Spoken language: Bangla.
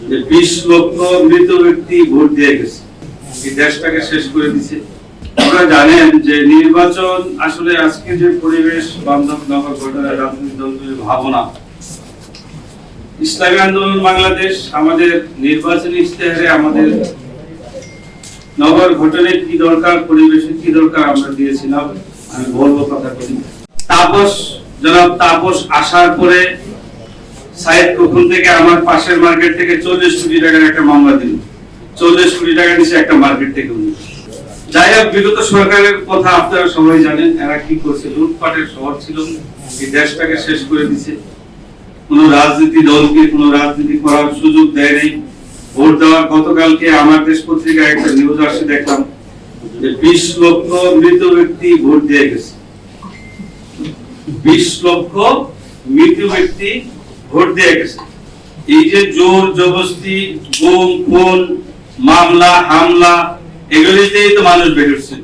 যে 20 লক্ষ মৃত ব্যক্তি ভোট দিয়ে গেছে, এই দেশটাকে শেষ করে দিছে। আপনারা জানেন যে নির্বাচন আসলে আজকে যে পরিবেশ বান্ধব নগর গঠনের রাজনৈতিক দলগুলির ভাবনা, ইসলামী আন্দোলন বাংলাদেশ আমাদের নির্বাচনী ইশতেহারে আমাদের নগর গঠনের কি দরকার, পরিবেশের কি দরকার আমরা দিয়েছিলাম। আমি বলবো কথা বলি, জনাব তাপস আসার পরে সাইদ কখন থেকে আমার পাশের মার্কেট থেকে 40 কোটি টাকার একটা মামলা দিল, 40 কোটি টাকা নিচে একটা মার্কেট থেকে উনি। যাই হোক, বিগত সরকারের কথা আপনারা সবাই জানেন, এরা কি করছে, লুটপাটের শহর ছিল, এই দেশটাকে শেষ করে দিছে। কোন রাজনীতি দলকে কোন রাজনীতি করার সুযোগ দেয় নাই। ভোট দেওয়ার গতকালকে আমার দেশ পত্রিকায় একটা নিউজ আসছে, দেখলাম যে 20 লক্ষ মৃত ব্যক্তি ভোট দিয়ে গেছে। 20 লক্ষ মৃত ব্যক্তি ভোট দিয়ে গেছে। এই যে জোর জবরদস্তি, গুম খুন, মামলা হামলা, এগুলিতেই তো মানুষ বের হচ্ছে।